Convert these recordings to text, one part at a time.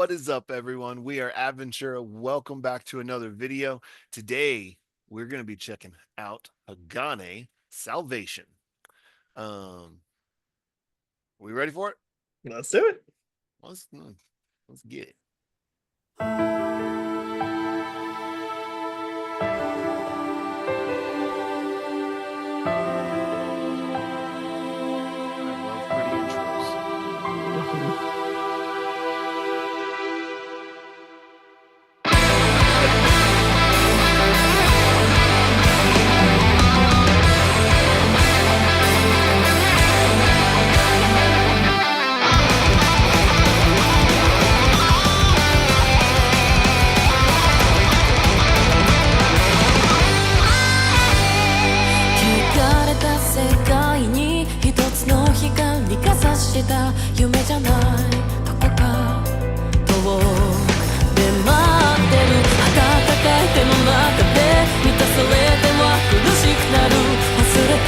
What is up, everyone? We are Aventura. Welcome back to another video. Today, we're going to be checking out Hagane Salvation. We ready for it? Let's do it. Let's get it. I love pretty intros.夢じゃないどこか遠くで待ってる温かい手の中で満たされては苦しくなる忘れたい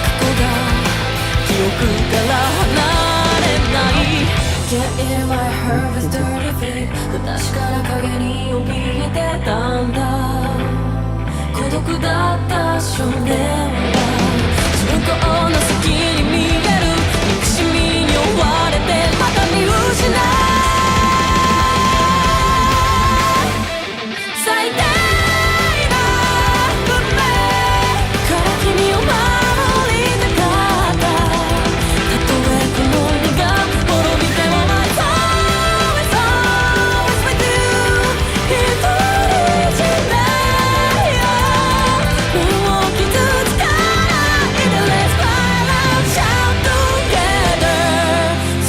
過去が記憶から離れない Get in my heart with dirty feet 確かな影に怯えてたんだ孤独だった少年は自分との先に見える憎しみに追われてまた見失う最低な運命から君を守りたかったたとえこの世が滅びても My soul is always with you 一人じゃないよもう傷つかないで Let's fly out shout together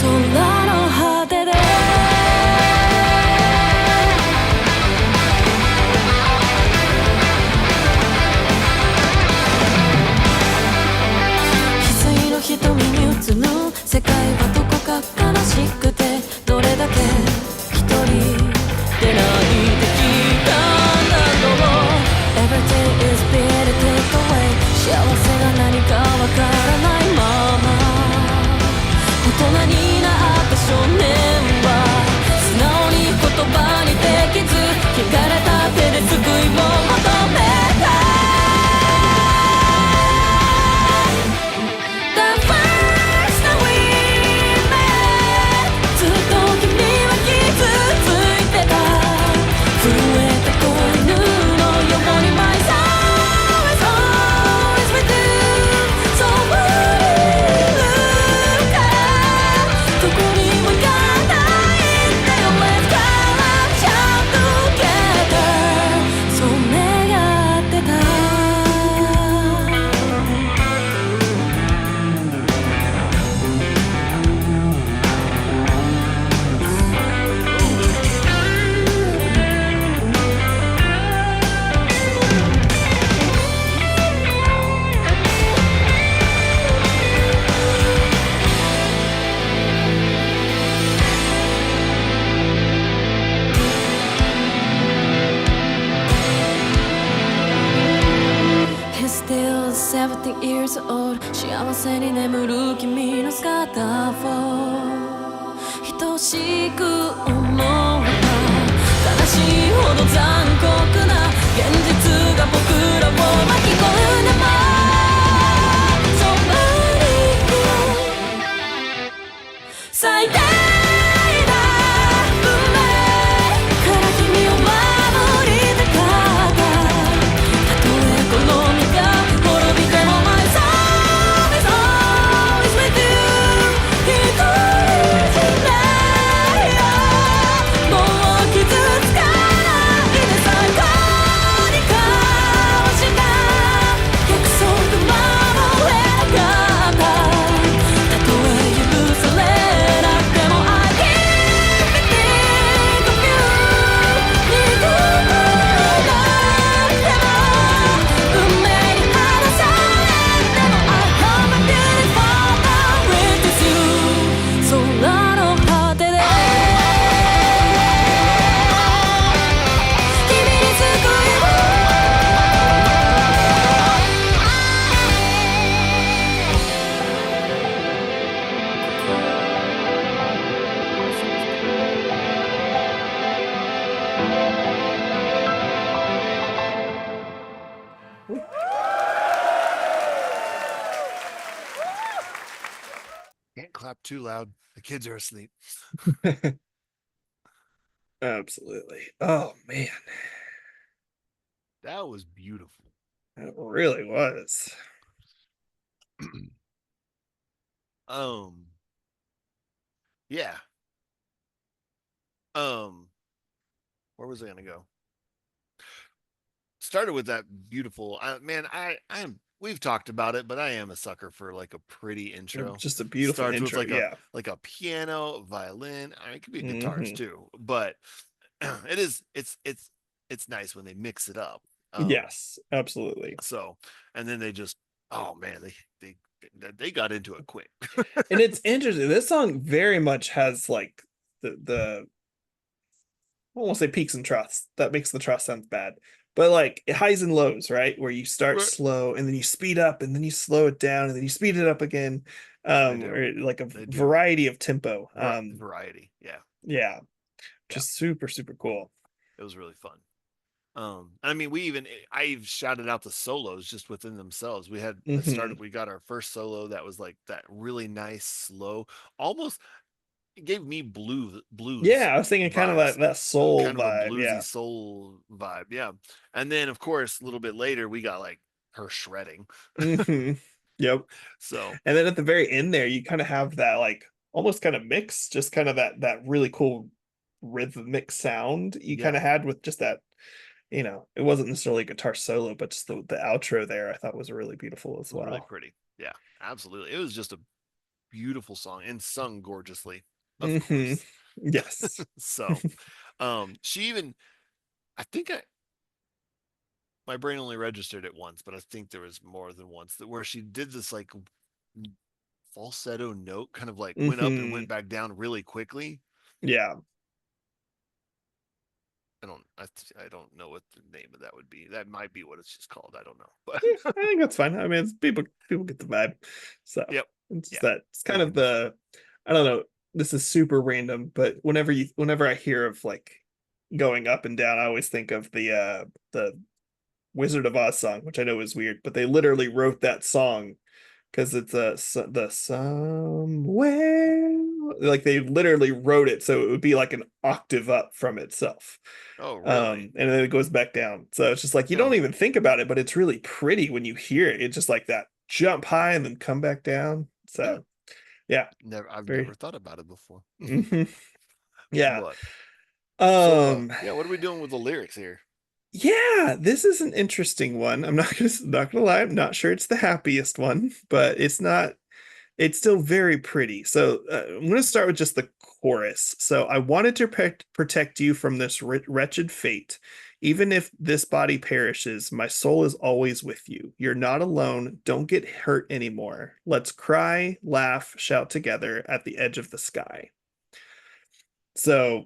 空の果てで翡翠の瞳に映る世界はどこか悲しくてどれだけ一人で泣いてきたんだろう Everything is better take away 幸せが何かわからないまま大人になった少年は素直に言葉にできず汚れた手で救いを求めたThe first time we met ずっと君は傷ついてた震えた子犬のように My soul is always with you そう無理どこにも行かないんだよ Let's go out shout together そう願ってたHe's still 17 years old 幸せに眠る君の姿を愛しく思う悲しいほど残酷な現実が僕らを巻き込んでもそんなに最低な運命から君を守りたかったたとえこの身が滅びても My soul is always with you 一人じゃないよもう傷つかないで最高に交わした約束守れなかったたとえ許されなくても Can't clap too loud. The kids are asleep. Absolutely. Oh man, That was beautiful. it really was. um, yeah. Um, where was I gonna go? Started with that beautiful man. I'm we've talked about it, but I am a sucker for like a pretty intro. Just a beautiful Starts with intro. Yeah. like a piano, violin. I mean, it could be guitars Hmm. too, but it is it's nice when they mix it up. Um, Yes, absolutely. so and then they just oh man they got into it quick. And it's interesting. This song very much has like the I won't say peaks and troughs. That makes the trough sound bad. But like highs and lows, right? Where you start Right. slow and then you speed up and then you slow it down and then you speed it up again. They do. Or like a They do. variety of tempo. Variety. Yeah. Yeah, Yeah. just super, super cool. It was really fun. I mean, I've shouted out the solos just within themselves. Hmm. We got our first solo that was like that really nice, slow, almost it gave me blues Yeah, I was thinking kind of vibes, that soul kind of a vibe. bluesy Yeah. soul vibe. Yeah. And then, of course, a little bit later, we got like her shredding. Hmm. Yep. So, And then at the very end there, you kind of have that like almost kind of mix, just kind of that really cool rhythmic sound you kind yeah, of had with just that, it wasn't necessarily a guitar solo, but just the outro there I thought was really beautiful as it was really well. pretty. Yeah, absolutely. It was just a beautiful song and sung gorgeously, of Hmm. course. Yes. So, she even, I think my brain only registered it once, but I think there was more than once that where she did this like falsetto note, kind of like went up and Hmm. went back down really quickly. Yeah. I don't know what the name of that would be. That might be what it's just called. I don't know, Yeah, but I think that's fine. I mean, people get the vibe. So yep, it's just yeah, that it's it kind was of beautiful. I don't know. This is super random, but whenever I hear of like going up and down, I always think of the Wizard of Oz song, which I know is weird, but they literally wrote that song because it's the somewhere, like they literally wrote it so it would be like an octave up from itself. Oh, really? And then it goes back down, so it's just like you Huh? don't even think about it, but it's really pretty when you hear it. It's just like that jump high and then come back down. Yeah. So yeah, Never. I've never very. thought about it before. Mhm. Yeah. But so, um yeah. What are we doing with the lyrics here? yeah, this is an interesting one. I'm not gonna lie, I'm not sure it's the happiest one, but it's still very pretty. So I'm going to start with just the chorus. So I wanted to protect you from this wretched fate. Even if this body perishes, my soul is always with you. You're not alone. Don't get hurt anymore. Let's cry, laugh, shout together at the edge of the sky. So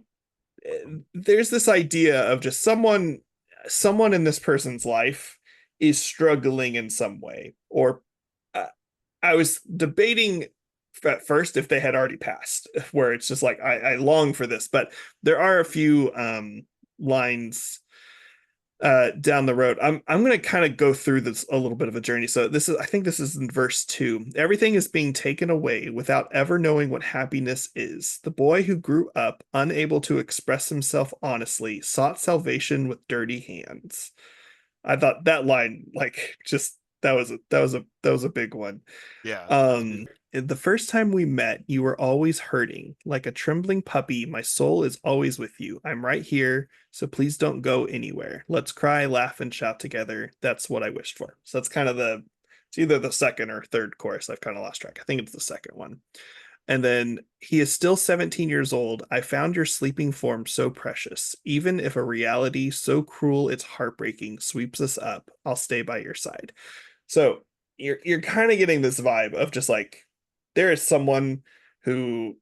there's this idea of just someone in this person's life is struggling in some way, or uh, I was debating at first if they had already passed, where it's just like I long for this, but there are a few lines down the road. I'm going to kind of go through this a little bit of a journey. So I think this is in verse 2. Everything is being taken away without ever knowing what happiness is. The boy who grew up unable to express himself honestly sought salvation with dirty hands. I thought that line, like, just that was a big one. Yeah, it was beautiful. The first time we met, you were always hurting. Like a trembling puppy, my soul is always with you. I'm right here, so please don't go anywhere. Let's cry, laugh, and shout together. That's what I wished for. So that's kind of it's either the second or third chorus. I've kind of lost track. I think it's the second one. And then he is still 17 years old. I found your sleeping form so precious. Even if a reality so cruel it's heartbreaking sweeps us up, I'll stay by your side. So you're kind of getting this vibe of just like there is someone who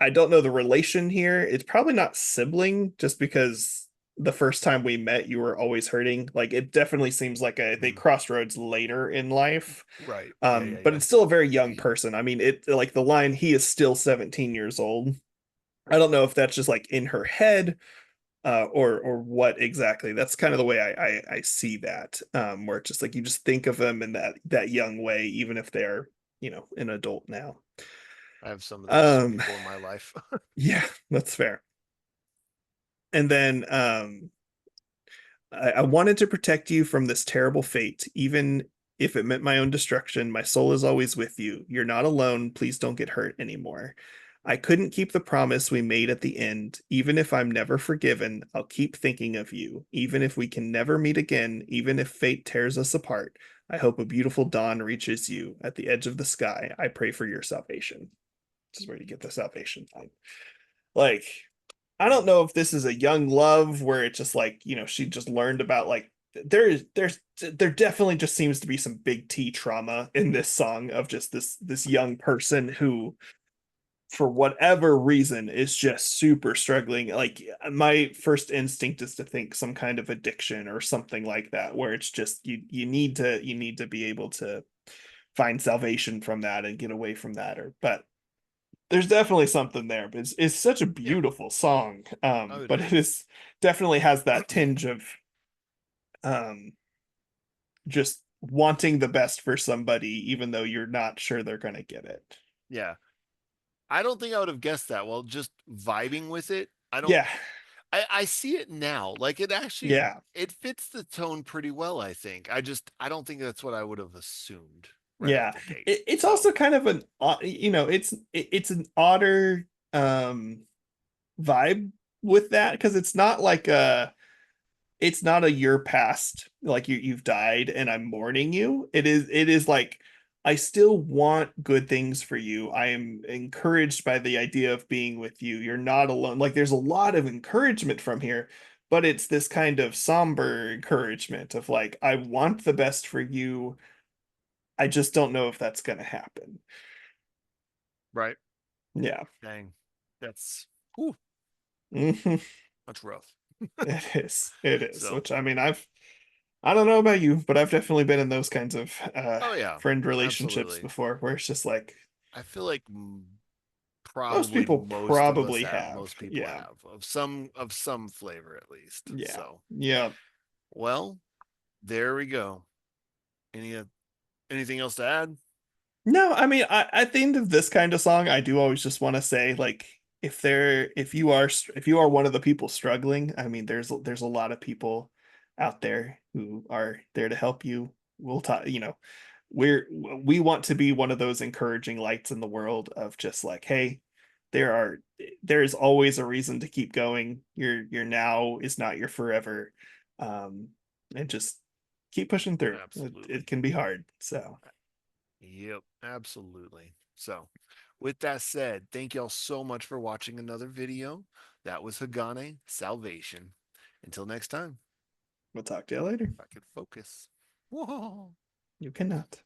I don't know the relation here. It's probably not sibling just because the first time we met you were always hurting. Like it definitely seems like they Mhm. crossroads later in life. Right. Yeah. Yeah. But Yeah. it's still a very young person. I mean, it like the line he is still 17 years old. I don't know if that's just like in her head or what exactly. That's kind of the way I see that, where it's just like you just think of them in that young way, even if they're an adult now. I have some of those Um, people in my life. yeah, that's fair. And then I wanted to protect you from this terrible fate, even if it meant my own destruction. My soul is always with you. You're not alone. Please don't get hurt anymore. I couldn't keep the promise we made at the end. Even if I'm never forgiven, I'll keep thinking of you. Even if we can never meet again, even if fate tears us apart, I hope a beautiful dawn reaches you at the edge of the sky. I pray for your salvation. This is where you get the salvation line. Like, I don't Dang. know if this is a young love where it's just like, she just learned about like there definitely just seems to be some big T trauma in this song of just this young person who for whatever reason is just super struggling. Like my first instinct is to think some kind of addiction or something like that where it's just you need to be able to find salvation from that and get away from that or but there's definitely something there, but it's such a Yeah. beautiful song. I would But it agree. is definitely has that tinge of um just wanting the best for somebody, even though you're not sure they're gonna get it. Yeah. I don't think I would have guessed that. Well, just vibing with it. Yeah, I see it now. Like it actually yeah, it fits the tone pretty well, I think. I don't think that's what I would have assumed right out yeah. the gate. It's So, also kind of it's an odder vibe with that because it's not a year past like you've died and I'm mourning you. It is like I still want good things for you. I am encouraged by the idea of being with you. You're not alone. Like there's a lot of encouragement from here, but it's this kind of somber encouragement of like I want the best for you. I just don't know if that's going to happen. right. Yeah. Dang. That's whew, Mhm. that's rough. It is. It is. So, Which I don't know about you, but I've definitely been in those kinds of oh yeah, friend relationships absolutely. before where it's just like I feel like most probably people most of us probably have, have. most people Yeah. have of some flavor at least. Yeah. So, Yeah. well, there we go. Any anything else to add? No, I mean, at the end of this kind of song, I do always just want to say, like, if you are one of the people struggling, I mean, there's a lot of people out there who are there to help you. We'll talk, we want to be one of those encouraging lights in the world of just like, hey, there are there's always a reason to keep going. Your now is not your forever. Um, and just keep pushing through. It Absolutely. can be hard. So. Yep, absolutely. So, with that said, thank y'all so much for watching another video. That was Hagane Salvation. Until next time, We'll talk to you later. if I could focus. Whoa. You cannot.